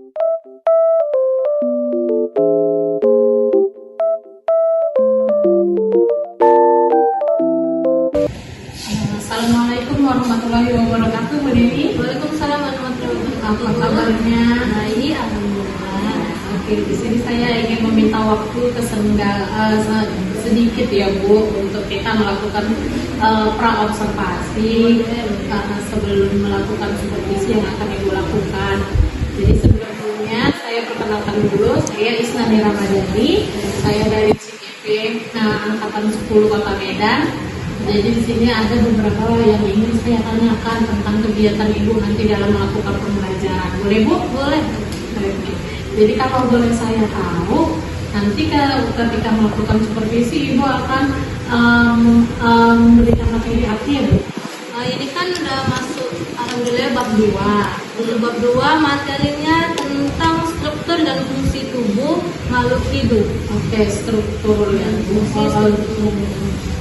Assalamualaikum warahmatullahi wabarakatuh, Bu Dewi. Waalaikumsalam warahmatullahi wabarakatuh. Apa kabarnya? Baik, alhamdulillah. Oke, di sini saya ingin meminta waktu sedikit ya Bu untuk kita melakukan praobservasi sebelum melakukan supervisi yang akan Ibu lakukan. Jadi sebelumnya saya perkenalkan dulu, saya Isnani Ramadhani, saya dari CGP Angkatan 10 Kota Medan. Jadi di sini ada beberapa yang ingin saya tanyakan tentang kegiatan Ibu nanti dalam melakukan pembelajaran. Boleh Bu? Boleh. Oke. Jadi kalau boleh saya tahu, nanti ketika melakukan supervisi Ibu akan memberikan materi apa ya Bu? Ini kan udah masuk alhamdulillah bab 2. Untuk bab 2 materinya tentang struktur dan fungsi tubuh makhluk hidup. Oke, struktur ya. Fungsi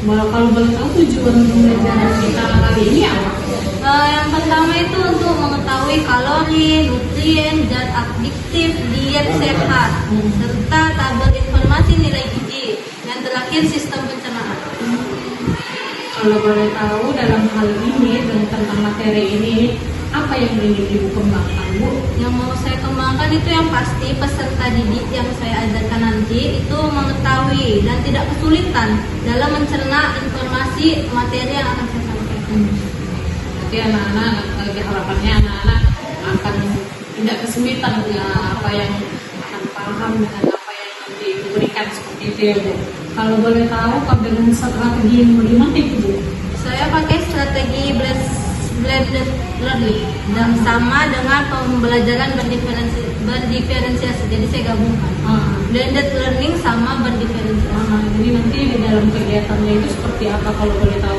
Kalau boleh tahu tujuan pembelajaran kita kali ini apa? Yang pertama itu untuk mengetahui kalori, nutrien, zat adiktif, diet sehat, serta tabel informasi nilai gizi. Yang terakhir sistem pencernaan. Kalau boleh tahu dalam hal ini dan tentang materi ini, apa yang ingin Ibu kembangkan Bu? Yang mau saya kembangkan itu yang pasti peserta didik yang saya ajarkan nanti itu mengetahui dan tidak kesulitan dalam mencerna informasi materi yang akan saya sampaikan. Jadi anak-anak, harapannya anak-anak akan tidak kesulitan apa yang akan paham dengan apa yang nanti diberikan seperti itu ya Bu. Kalau boleh tahu, dengan strategi yang bagaimana itu Bu? Saya pakai strategi blended learning dan sama dengan pembelajaran berdiferensiasi. Jadi saya gabungkan blended learning sama berdiferensiasi. Jadi nanti di dalam kegiatannya itu seperti apa kalau boleh tahu?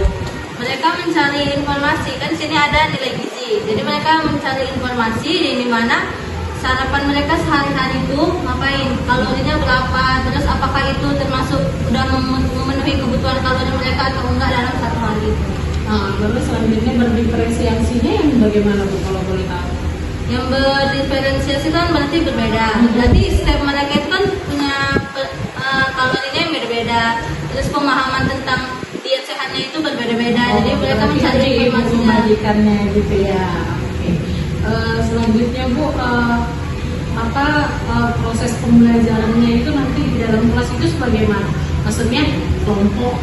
Mereka mencari informasi, kan sini ada nilai gizi. Jadi mereka mencari informasi di mana sarapan mereka sehari-hari itu ngapain, kalorinya berapa, terus apakah itu termasuk udah memenuhi kebutuhan kalori mereka atau enggak dalam satu hari itu. Lalu selanjutnya berdiferensiasinya yang bagaimana Bu kalau boleh tahu? Yang berdiferensiasi kan berarti berbeda. Berarti setiap mereka itu kan punya kalorinya yang beda-beda. Terus pemahaman tentang diet sehatnya itu berbeda-beda. Jadi mereka mencari informasinya. Membagikannya gitu ya. Oke. Selanjutnya Bu, proses pembelajarannya itu nanti di dalam kelas itu sebagaimana? Maksudnya kelompok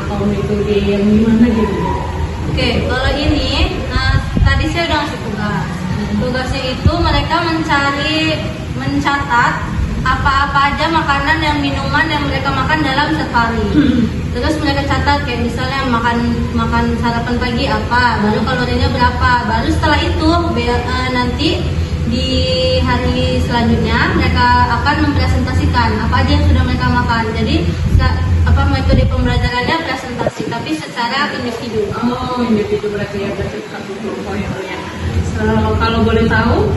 atau metode yang gimana gitu? Oke, kalau ini tadi saya udah ngasih tugas. Tugasnya itu mereka mencatat apa-apa aja makanan dan minuman yang mereka makan dalam sehari. Terus mereka catat kayak misalnya makan sarapan pagi apa, baru kalorinya berapa. Baru setelah itu nanti di hari selanjutnya mereka akan mempresentasikan apa aja yang sudah mereka makan. Jadi metode pembelajarannya presentasi tapi secara individu. Individu berarti ya, berarti satu kelompok ya. Kalau boleh tahu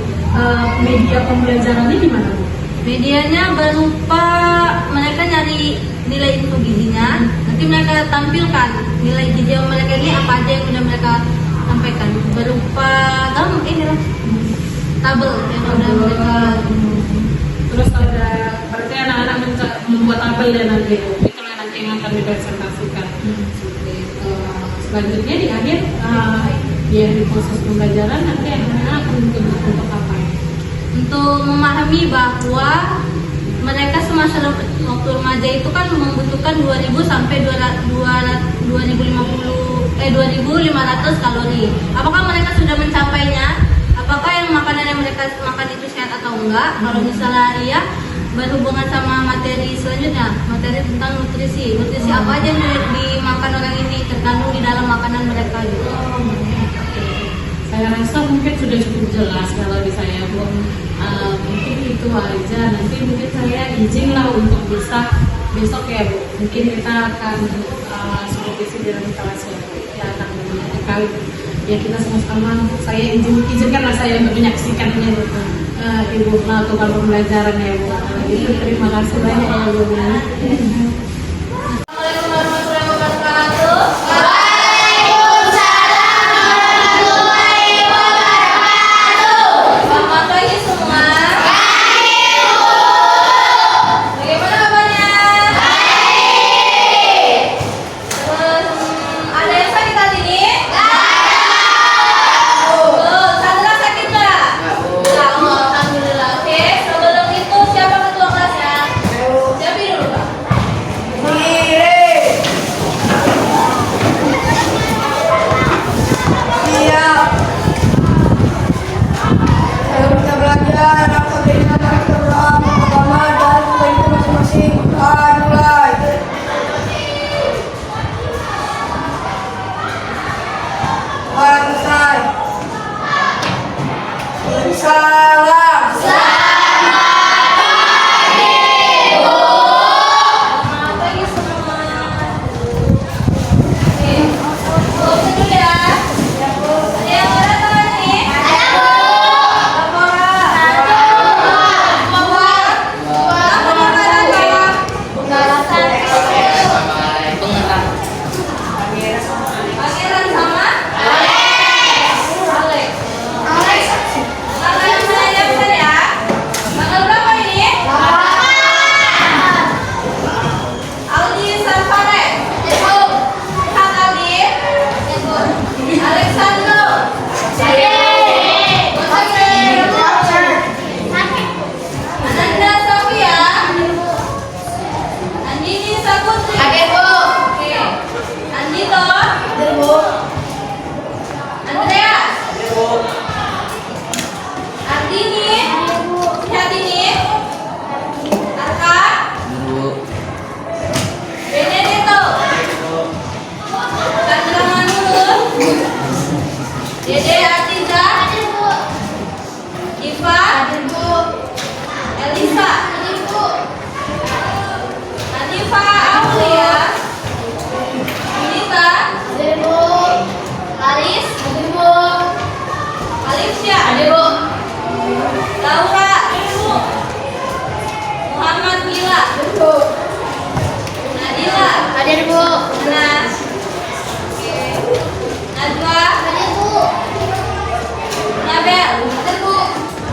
media pembelajarannya di mana Bu? Medianya berupa mereka nyari nilai info gizinya, nanti mereka tampilkan nilai gizi yang mereka ini apa aja yang sudah mereka sampaikan berupa tabel yang sudah mereka. Terus ada berarti anak-anak membuat tabel ya nanti, itulah nanti yang akan dipresentasikan. Selanjutnya di akhir di proses pembelajaran nanti anak-anak akan dituntut untuk apa ya? Untuk memahami bahwa mereka semasa waktu remaja itu kan membutuhkan 2000 sampai 2500 kalori. Apakah mereka sudah mencapainya? Apakah yang makanan yang mereka makan itu sehat atau enggak? Kalau misalnya iya, berhubungan sama materi selanjutnya, materi tentang nutrisi. Nutrisi apa aja yang dimakan orang ini terkandung di dalam makanan mereka gitu. Saya rasa mungkin sudah cukup jelas kalau di saya Bu. Mungkin itu aja. Nanti mungkin saya izinlah untuk bisa besok ya Bu. Mungkin kita akan supervisi dalam kelas ya Bu. Ya akan kali ya kita sama-sama. Saya izinkanlah saya untuk menyaksikannya Bu. Ibu melakukan pembelajaran ya Bu. Itu terima kasih banyak ya Bu. Assalamualaikum warahmatullahi wabarakatuh. Selamat pagi semua. Kemudian anak kita berdoa agama dan kita masing-masing. Mulai. Selesai. Salam. Selamat pagi semua. Oke, foto dulu ya. Ada yang mana tangan nih? Berapa orang? Dua orang. Berapa makanan kak? Pangeran sama? Alex. Tanggal yang mana ya, Bunda ya? Tanggal berapa ini? Aldi Sanfare. Kak Aldi. Alexandro. Ananda Sofia. Andini Saputri. Oke. Andito. Andreas. Ardini. Hadini. Arka. Benedetto. Chandra Manurun. Dede Atiza. Iva. Elisa. Hanifa Aulia. Nita. Haris. Alicia. Laura. Muhammad Gila. Nadila. Anas. Oke. Najwa. Nabel.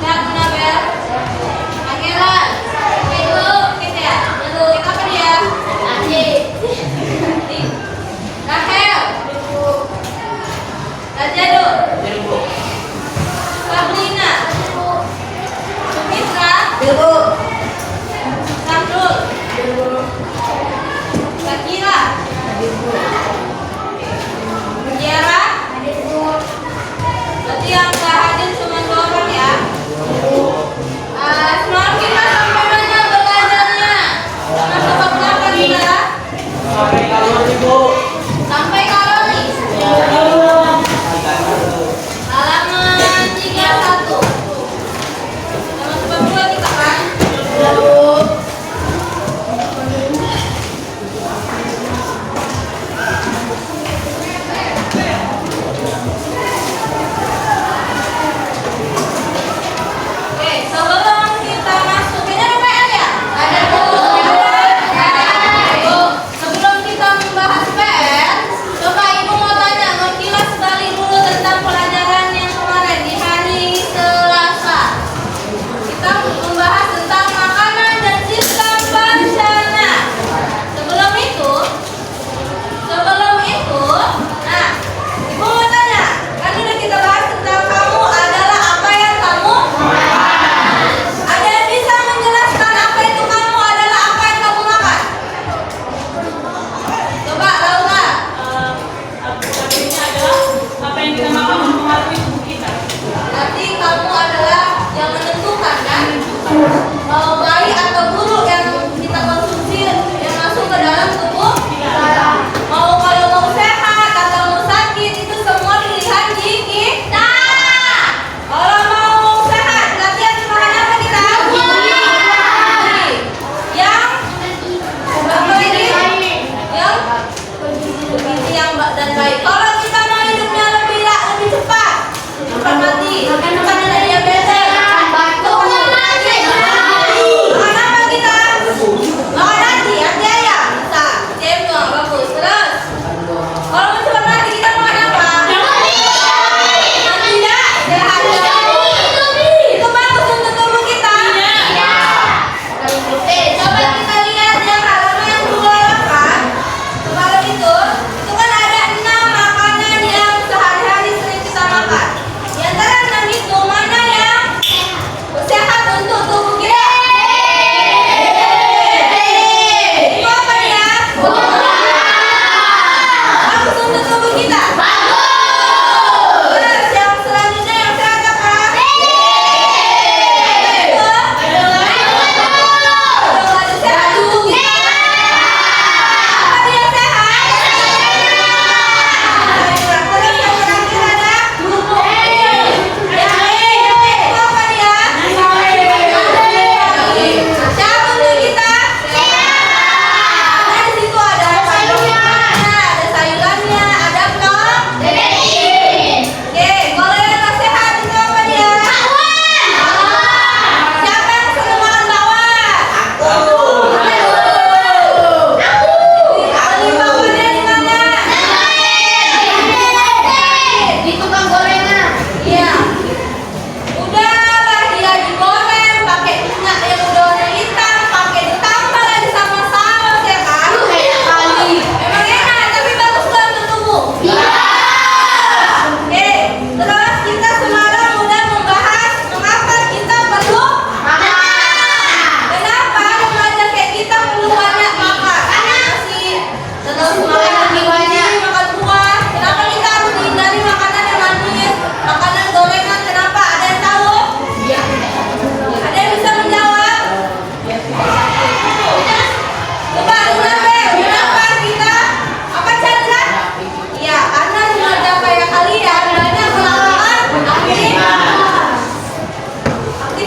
Lihat Nabel. Pangeran. Oke dulu, kita ya. Dulu, apa dia?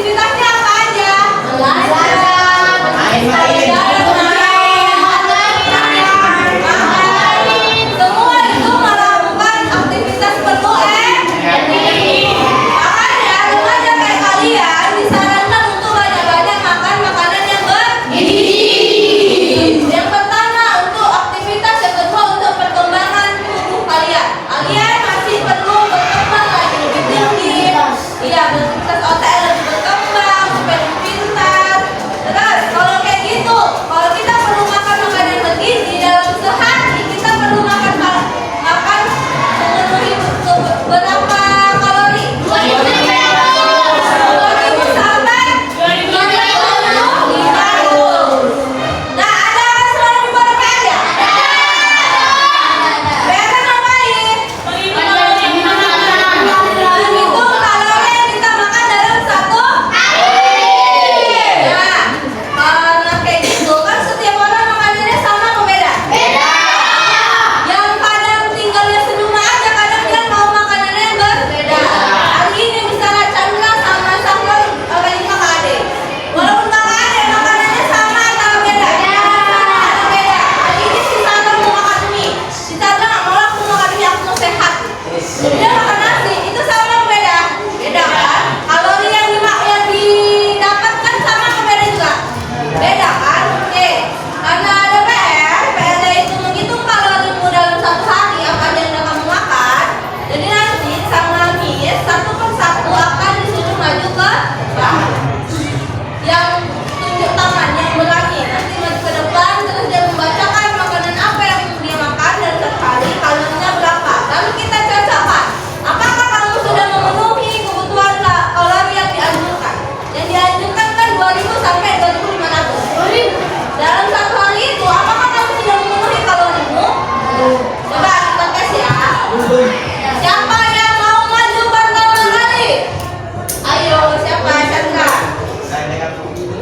aktivitasnya apa aja? Belajar, main-main, Semua itu melakukan aktivitas penuh makanya remaja kayak kalian disarankan untuk banyak-banyak makan makanan yang bergizi. Yang pertama untuk aktivitas, yang kedua untuk perkembangan tubuh kalian. Kalian masih perlu berkembang lagi lebih tinggi. Iya, beraktivitas otak yang lebih berkembang supaya lebih pintar. Terus kalau kayak gitu, kalau kita perlu makan makanan bergizi dalam sehari, kita perlu makan memenuhi berapa kalori? 2.000 sampai 2.050. Nah, ada kan selalu di pada ya? Biasa ngapain? Menghitung kalori yang kita makan dalam satu hari. Nah, karena kayak gitu kan setiap orang makanannya sama atau beda? Beda. Yang kadang tinggalnya serumah aja, kadang dia mau makanannya yang berbeda. Hari ini misalnya Chandra sama Samuel lagi kakak adik. Walaupun kakak adik makanannya sama atau beda? Beda. Hari ini si Chandra mau makan mie. Si Chandra nggak mau, aku mau makan mie, aku mau sehat. Dia makan nasi, itu sama atau beda? Beda kan? Kalori yang didapatkan sama atau beda juga? Beda kan? Oke. Karena ada PR itu menghitung kalorimu dalam satu hari apa aja yang udah kamu makan. Jadi nanti sama Miss satu persatu akan disuruh maju ke belakang. Yang tunjuk tangannya yang berani nanti maju ke depan, terus dia membacakan makanan apa yang dia makan dalam satu hari, kalorinya berapa. Lalu kita cocokkan. Apakah kamu sudah memenuhi kebutuhan kalori yang dianjurkan? Yang dianjurkan kan 2.000 sampai 2.500. Dalam satu hari itu, apakah kamu sudah memenuhi kalorimu? Coba kita tes ya. Siapa yang mau maju pertama kali? Ayo, siapa? Chandra.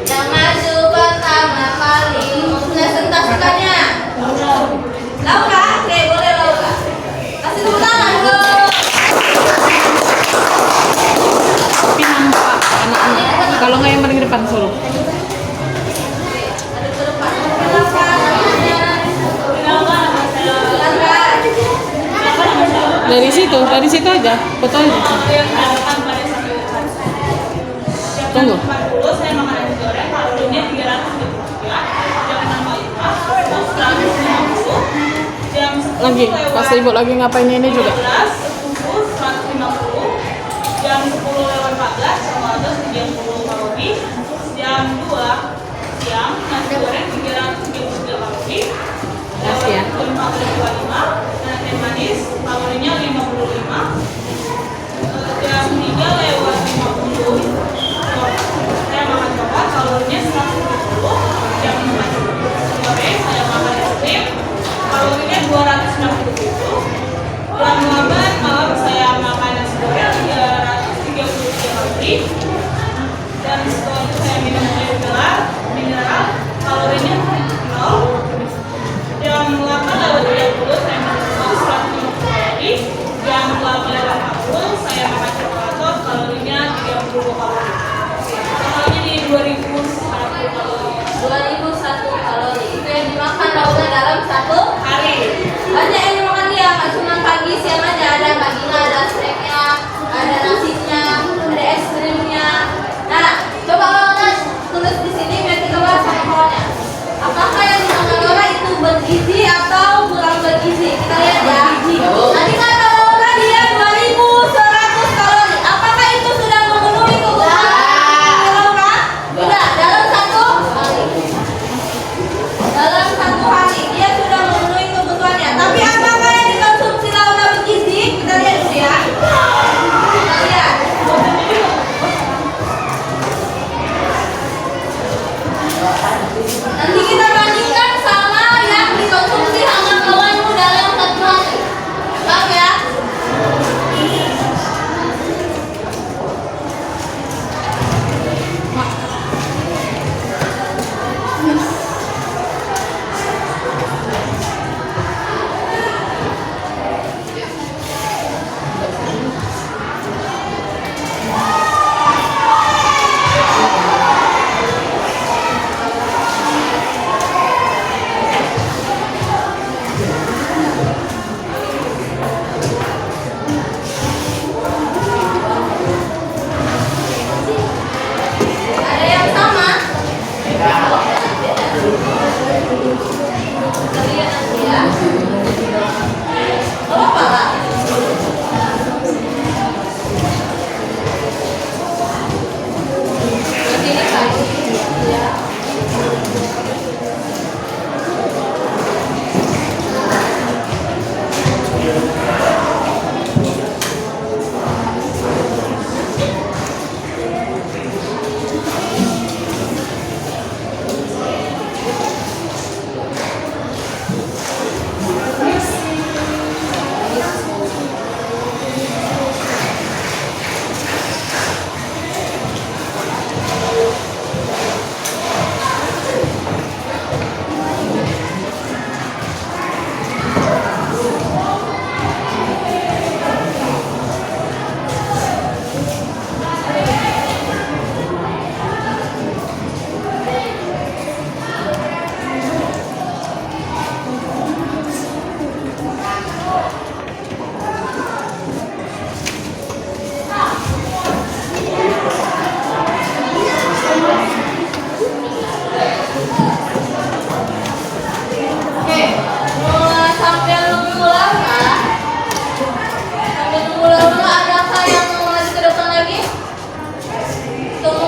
Yang maju pertama kali. Presentasikannya. Laura, oke, boleh Laura. Kasih tepuk tangan ke. Tapi nampak anak-anak. Kalau nggak yang paling depan suruh. Ada ke depan. Silakan. Silakan. Dari situ aja, foto aja. Tunggu. Saya makan nasi goreng, kalorinya 333, jam 6.45, 150, jam 10 Lagi, pas ibu lagi ngapain ini juga. 12, subuh 150, jam 10 lewat 14, 130 kalori, jam 2 siang, nasi goreng 333 kalori, Nasi ya. jam 4.25, dan teh manis, kalorinya 55, jam 3 lewat 50, saya makan coklat, kalorinya 170, jam 4 sore saya makan es krim, kalorinya 267, jam 8 malam saya makan nasi goreng 333 kalori, dan setelah itu saya minum air mineral, kalorinya 0, jam 8 lewat 30 saya makan susu 150 kalori, jam 8 lewat 40 saya makan coklat, kalorinya 30 kalori. Totalnya di 2.001 kalori 2.001 kalori. Itu yang dimakan Laura dalam satu hari. banyak yang dimakan dia, nggak cuma pagi siang aja, ada paginya, ada snacknya, ada nasinya, ada es krimnya. Nah, coba Laura tulis di sini biar kita bahas sama kawannya. Apakah yang dimakan Laura itu bergizi atau kurang bergizi? Kita lihat ya. Tadi kata Laura dia 2.100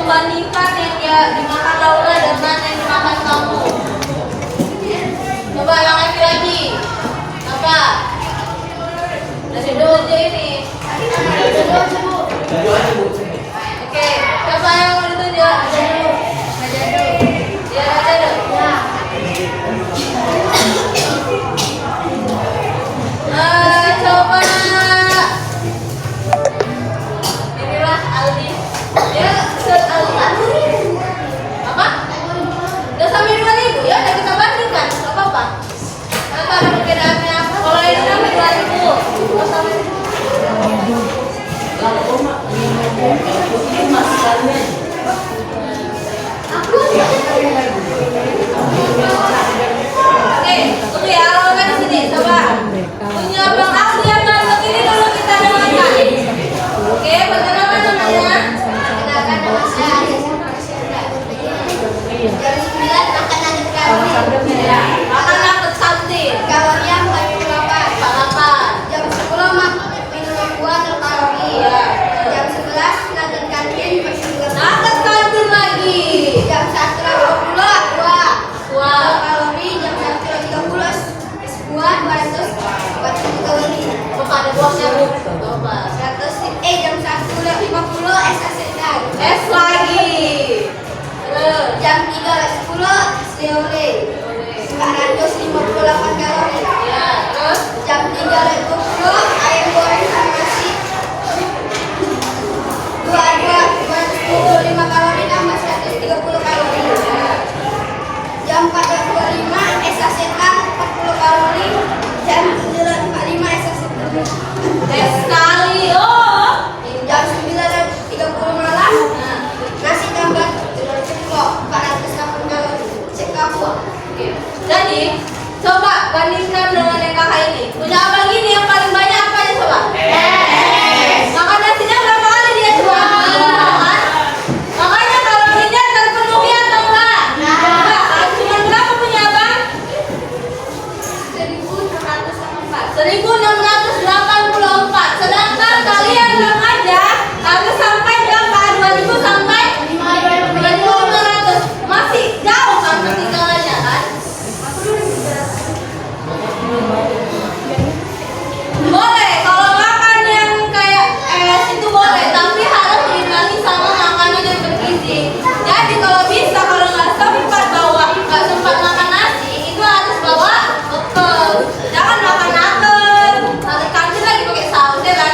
membandingkan yang dia dimakan Laura dengan yang dimakan kamu. Coba yang lagi. Apa? Dari dulu aja ini. Oke, siapa yang mau ditunjuk? Ya, aja dulu. Coba. Inilah Aldi. Ya, Aldi. Apa? Udah sampai 2000 ya, udah kita bandingkan. Gak apa-apa. Nanti ada perbedaannya. Kalau ini sampai 2000. Kalau sampai Oke, tunggu ya, kalau kan di sini, coba. Punya Bang Aldi yang masuk ini dulu kita dengarkan. Oke, bagaimana namanya? Kenalkan nama saya Jam 9 makan nugget kalori. Makan nugget salty. Kalorinya 48. Jam 10 minum buah kalori. Jam 11 nugget kantin nugget kantin lagi. Jam 1 buah kalori. Jam 1:30 es buah 240 kalori. Bapak ada buahnya bu. Coba. Jam 1:50 es asetan. Es lagi. Jam 3:10 seole 458 kalori. Ya, terus jam 3:20 ayam goreng sama nasi 225 kalori tambah 130 kalori. Jam 4:25 es asetan 40 kalori. Jam 9:45 es asetan. Es sekali. Oh. Jam 9:30 malam nasi tambah 408 kalori. Sekapua. Jadi coba bandingkan dengan yang kakak ini. Punya abang ini yang paling banyak apa aja coba? Makan nasinya berapa kali dia coba? Makanya kalorinya terpenuhi atau enggak? Coba, cuma berapa punya abang? 1684. Sedangkan kalian remaja harus sampai berapa? 2000 sampai 2500. Masih jauh kan ketinggalannya kan? Boleh, kalau makan yang kayak es itu boleh, tapi harus diimbangi sama makanan yang bergizi. Jadi kalau bisa, kalau nggak sempat makan nasi, itu harus bawa bekal. Jangan makan nugget kantin lagi pakai saus ya kan?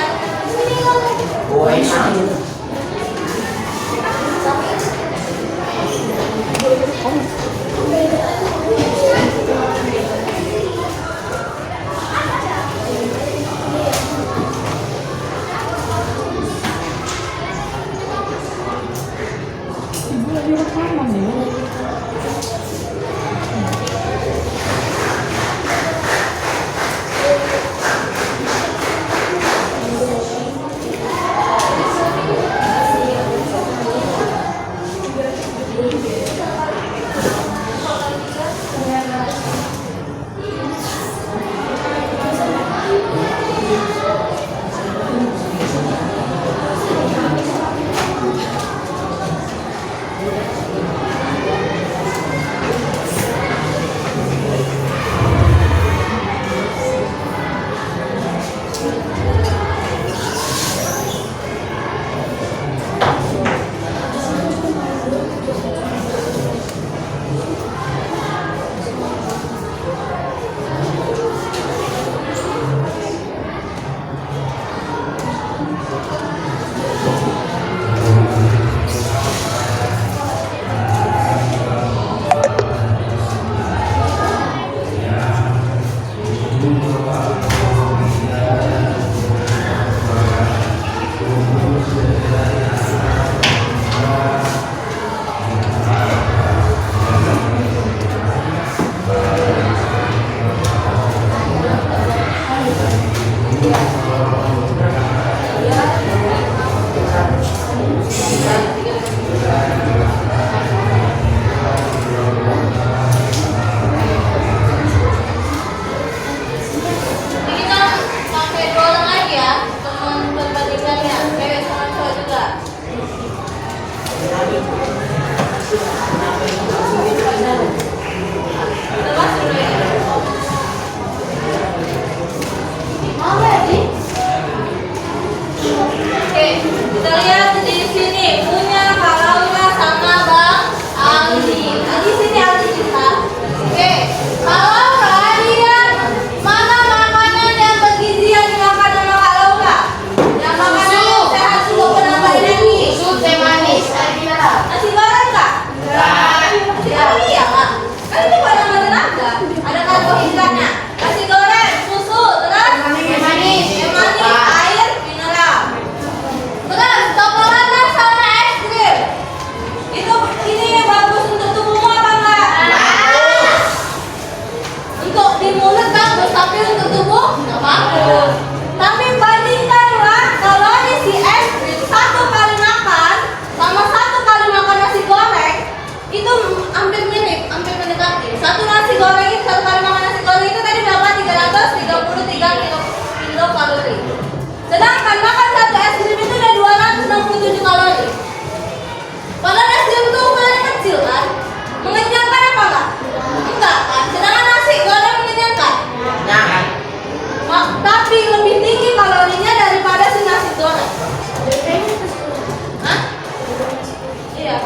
Iya.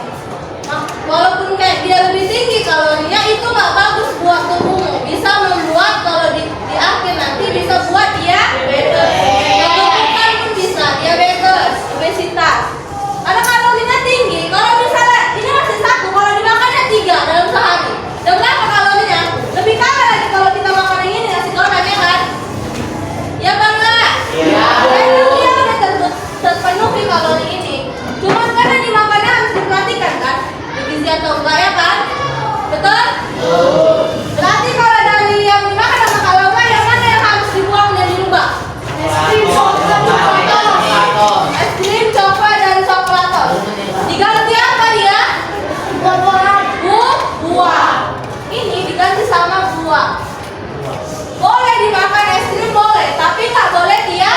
Nah, walaupun kayak dia lebih tinggi kalorinya, itu nggak bagus buat tubuhmu. Bisa membuat kalau di akhir nanti bisa buat dia diabetes pun bisa diabetes, obesitas. Karena kalorinya tinggi. Kalau misalnya ini masih satu, kalau dimakannya 3 dalam sehari, dan berapa kalorinya? Lebih kaya lagi kalau kita makan yang ini nasi goreng, ya kan? Ya bang nggak? Iya. Dia udah terpenuhi kalori ini. Cuma karena dimakannya harus diperhatikan kan, gizi atau enggak, ya kan? Betul? Berarti kalau dari yang dimakan sama kalau enggak, yang mana yang harus dibuang dan dirubah? Es krim, coklat, dan coklator. Diganti apa dia? Buah. Ini diganti sama buah. Boleh dimakan es krim, boleh, tapi nggak boleh dia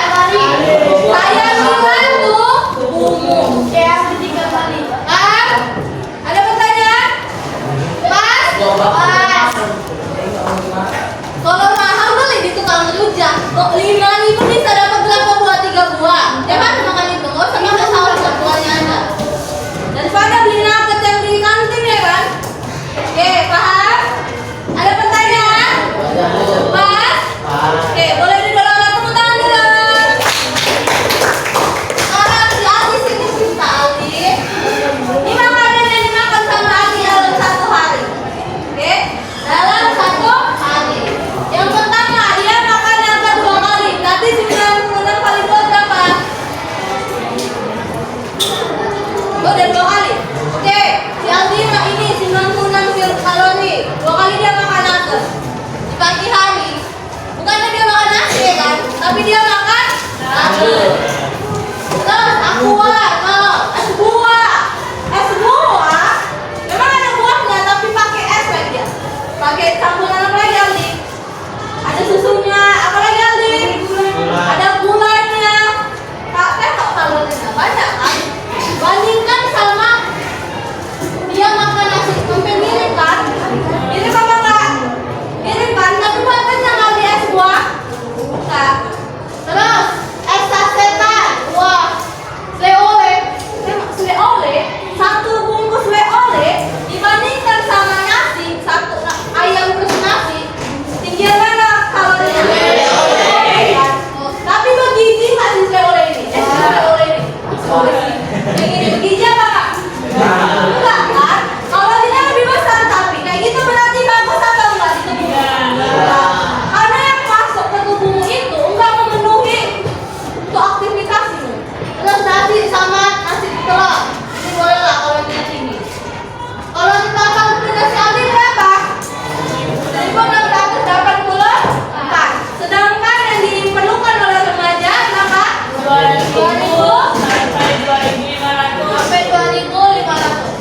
saya bilang tuh umum. Ada pertanyaan? Pas? Kalau mahal beli di tukang rujak, kok 5.000 bisa dapat berapa buah? 3 buah. Ya kan makan itu, nggak usah makan sahur, buahnya aja. Daripada beli nugget yang di kantin, ya kan? Oke, paham? Ada pertanyaan? Pas? Oke, boleh didorong tepuk tangan dulu. Sekarang si Aldi sini cerita, Aldi. Ini makanan yang dimakan sama Aldi dalam 1 hari. Oke, dalam 1 hari. Yang pertama, dia makan nugget 2 kali. Berarti 96 kali 2 berapa? Oh, dan 2 kali. Oke, si Aldi ini 96 kalori. 2 kali dia makan nugget di pagi hari. Bukannya dia makan nasi, ya kan? Tapi dia makan nugget. Terus aqua, es buah. Es buah. Memang ada buahnya, tapi pakai es lagi ya. Pakai campuran apa lagi, Aldi? Ada susunya, apa lagi, Aldi? Ada gulanya. Kak, tengok kalorinya banyak kan? Bandingkan sama dia makan nasi, sampai mirip kan? Mirip apa enggak? Mirip kan? Tapi buatannya nggak di es buah. Nah, terus es sasetan, wah, leole, 1 bungkus leole dibandingkan sama nasi, 1 ayam plus nasi, tinggi mana kalorinya? Kan? Tapi bergizi nggak sih leole ini? Leole ini. Yang ini bergizi apa nggak? Enggak kan? Kalorinya lebih besar, tapi kayak gitu berarti bagus atau enggak di tubuh? Karena yang masuk ke tubuhmu itu enggak memenuhi untuk aktivitasmu. Terus nasi sama nasi telur, ini boleh lah kalau dia tinggi. Kalau kita tahu nasi Aldi berapa? 1.684. Sedangkan yang diperlukan oleh remaja berapa? 2.000 sampai 2.500.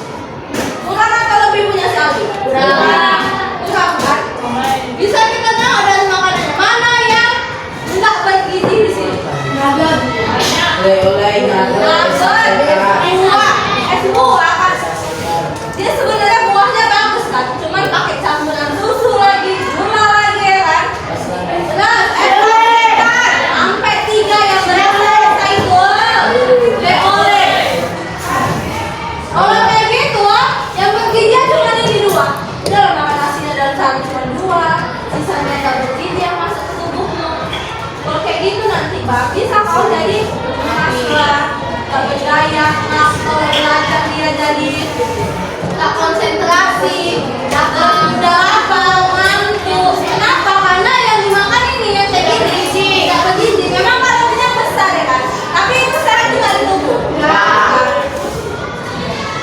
Kurang atau lebih punya si Aldi? Kurang kan? Bisa kita tahu dari makanannya mana yang enggak bergizi di sini. Es buah kan? Dia sebenarnya buahnya bagus kan? Cuman pakai campuran susu lagi, gula lagi, ya kan? Terus es sasetan sampai 3 yang berapa itu? Leole. Kalau kayak gitu, yang bergizi cuma ini 2. Udah lah, makan nasinya dalam sehari cuma 2, sisanya nggak bergizi yang masuk ke tubuhmu. Kalau kayak gitu nanti bang, bisa kau jadi masalah, nggak berdaya, kalau belajar dia jadi tak konsentrasi, tak udah hafal, ngantuk. Kenapa? Karena yang dimakan ini yang kayak gini nggak bergizi. Memang kalorinya besar, ya kan? Tapi itu sehat juga di tubuh.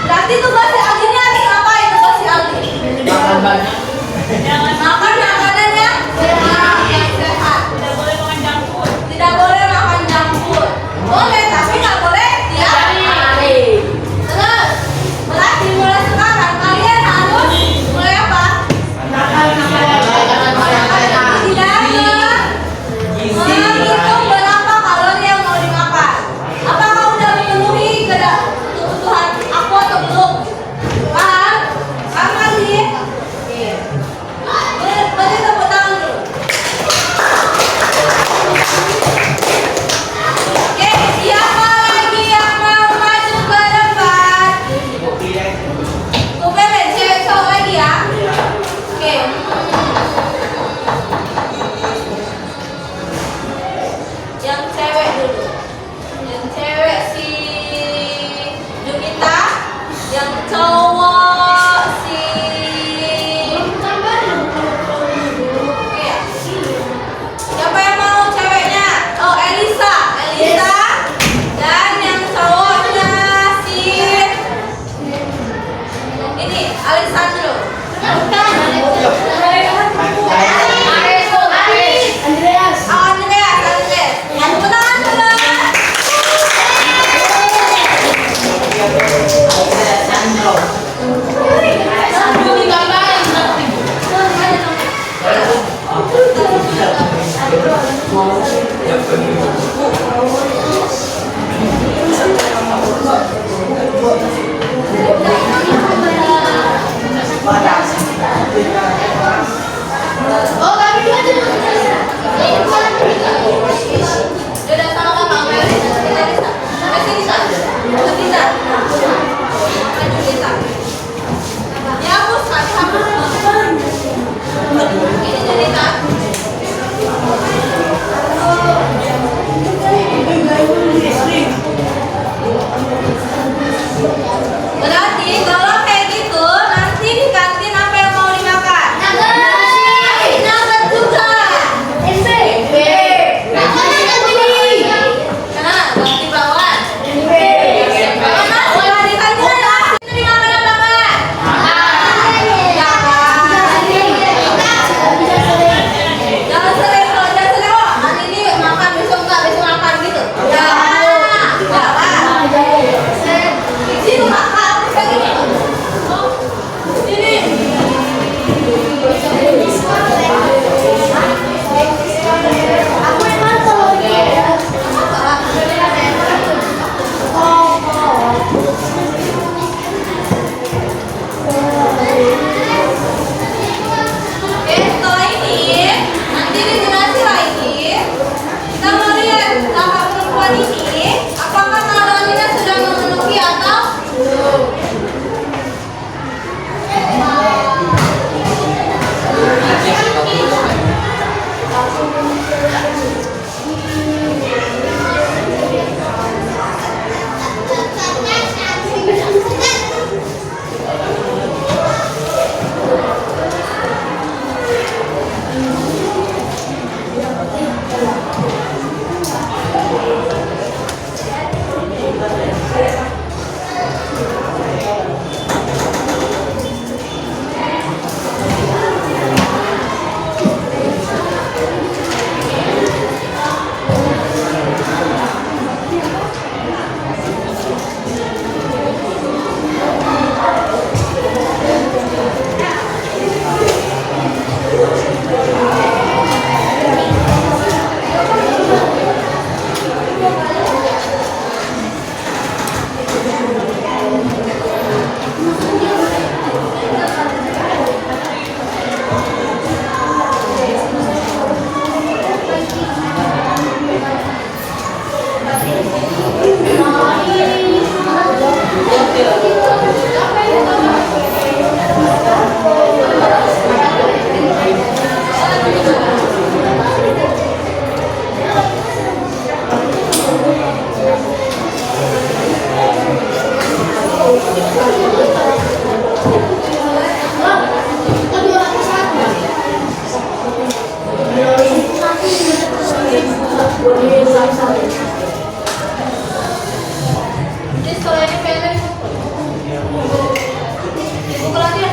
Berarti tugas si Aldi ini lagi ngapain tugas si Aldi? Makan banyak. Makan makanan yang sehat. Tidak boleh makan junk food. Tidak boleh makan junk food. Boleh, tapi nggak boleh tiap hari. Terus, berarti mulai sekarang kalian harus mulai apa? Makan tidak menghitung berapa kalori yang mau dimakan. Apakah udah memenuhi kebutuhan aku atau belum? Alessandro. Andreas. Andreas. Tepuk tangan dulu. Udah sama kakak Meli, kita bisa. Sampai sini Sa. Bisa. Maju kita. Ya hapus Kak, dihapus. Ini jadi Kak. Berarti kalau kayak gitu nanti di kantin apa yang mau dimakan? Nugget juga. Karena ganti bawaan. Karena sekolah di kantin ada itu dimakan apa enggak? Jangan sering, kalau jangan sering kok. Nanti ini makan besok enggak, besok makan gitu. Sini makan, kayak gini. Sini. Aku yang mantap. Oke, setelah ini nanti dijelasin lagi. Kita mau lihat tahap perempuan ini apakah kehamilannya sudah memenuhi atau belum. Jadi setelah ini kalian buku latihan.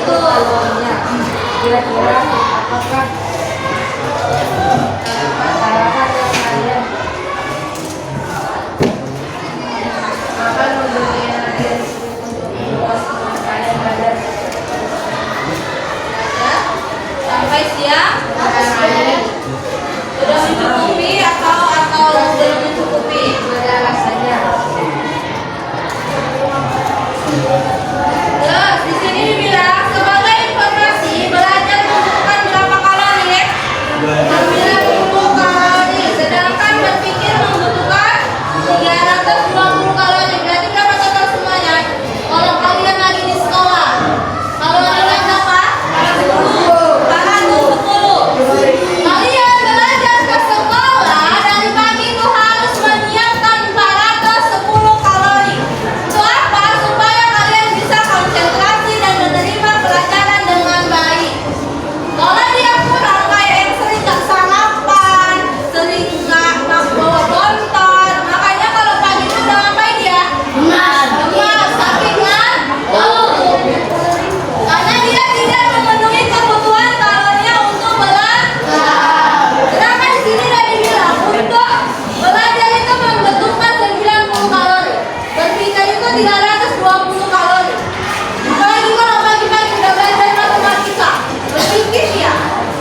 itu kalorinya. Kira-kira apakah sarapan yang kalian makan memberi energi untuk membuat kalian badan? Ya. Sampai siang sudah mencukupi atau belum mencukupi? Gimana rasanya? Terus di sini dibilang sebagai informasi belajar membutuhkan berapa kalori? 90 kalori. Sedangkan berpikir membutuhkan 320 kalori. Berarti berapa total semuanya? Kalau kalian lagi di sekolah, kalorinya berapa? 410. Kalian belajar ke sekolah dari pagi itu harus menyiapkan 410 kalori. Untuk apa? Supaya kalian bisa konsentrasi dan menerima pelajaran dengan baik. Kalau dia kurang kayak yang sering gak sarapan, sering gak bawa bonton, makanya kalau pagi itu udah ngapain dia? Emas, sakit ngantuk. Karena dia tidak memenuhi kebutuhan kalorinya untuk belajar. Sedangkan di sini udah dibilang untuk belajar itu membutuhkan 90 kalori. Berpikir itu 320 kalori. Apalagi kalau pagi-pagi udah belajar matematika, berpikir ya.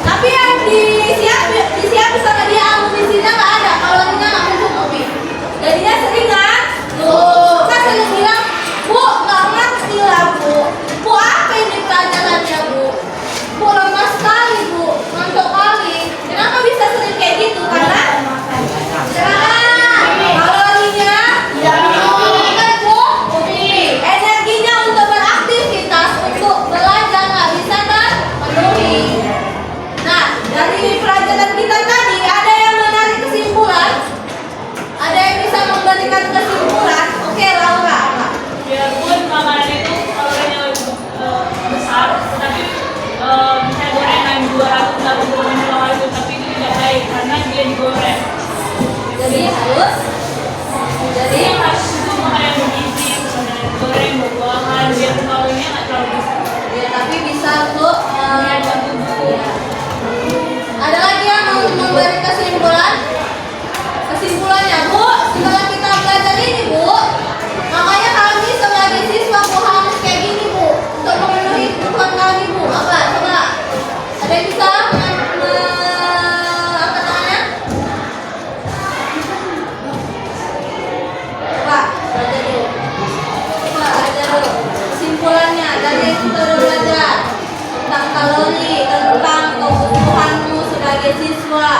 Tapi yang disiapin sama dia amunisinya nggak ada, kalorinya nggak mencukupi. Jadinya sering ngantuk. Kan sering bilang, Bu, nggak ngerti lah Bu. Bu, apa ini pelajarannya Bu? Bu, lemas sekali Bu, ngantuk kali. Kenapa bisa sering kayak gitu? Karena kalorinya tidak cukupi. Energinya untuk beraktivitas, untuk belajar nggak bisa terpenuhi. Nah, dari pelajaran kita tadi ada yang menarik kesimpulan? Ada yang bisa memberikan kesimpulan? Oke, Laura. Biarpun makanan itu kalorinya lebih besar, tetapi bisa gorengan 280 kalori itu, tapi itu tidak baik karena dia digoreng. Jadi harus Jadi yang harus itu makanan bergizi, misalnya goreng, buah-buahan, biar kalorinya nggak terlalu besar. ya, tapi bisa untuk Menjaga tubuh. ya. Ada lagi yang mau memberi kesimpulan? Kesimpulannya, Bu, setelah kita belajar ini, Bu, makanya kami sebagai siswa Bu harus kayak gini, Bu, untuk memenuhi kebutuhan kami, Bu. Apa? Coba. Ada yang bisa angkat tangannya? Coba, belajar dulu. Coba, belajar dulu. Kesimpulannya dari yang kita udah belajar tentang kalori, tentang kebutuhanmu sebagai siswa.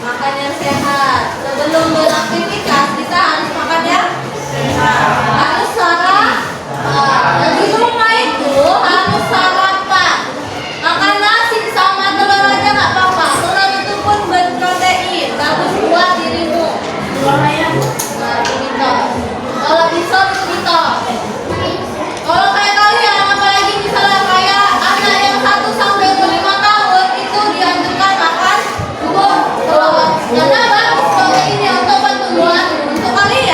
Makan yang sehat. Sebelum beraktivitas kita harus makan yang sehat. Harus sarapan. Dan di rumah itu harus sarapan. Makan nasi sama telur aja nggak apa-apa. Telur itu pun berprotein. Bagus buat dirimu. Nah, itu gitu. Kalau bisa itu gitu. Kalau kayak kalian, apalagi misalnya kayak anak yang 1 sampai 5 tahun itu dianjurkan makan telur. Karena bagus proteinnya untuk pertumbuhan untuk kalian.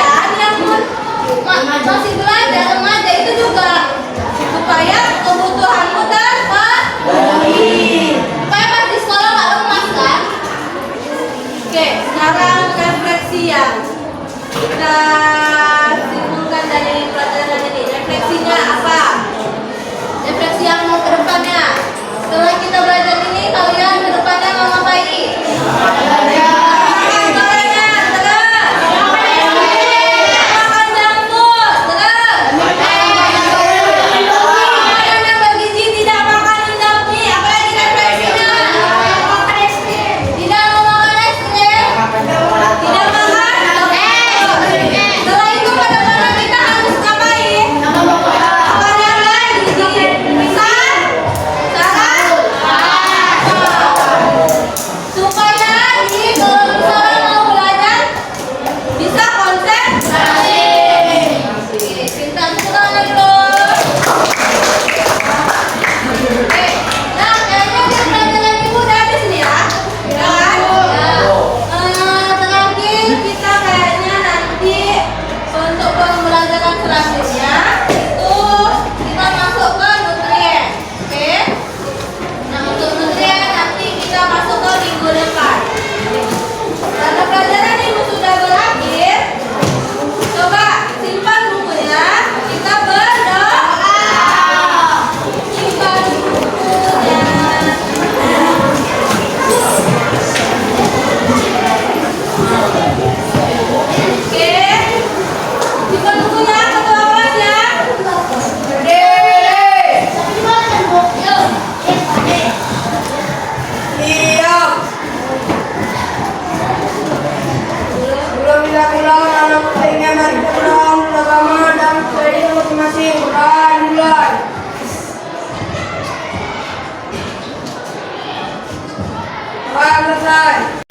selesai.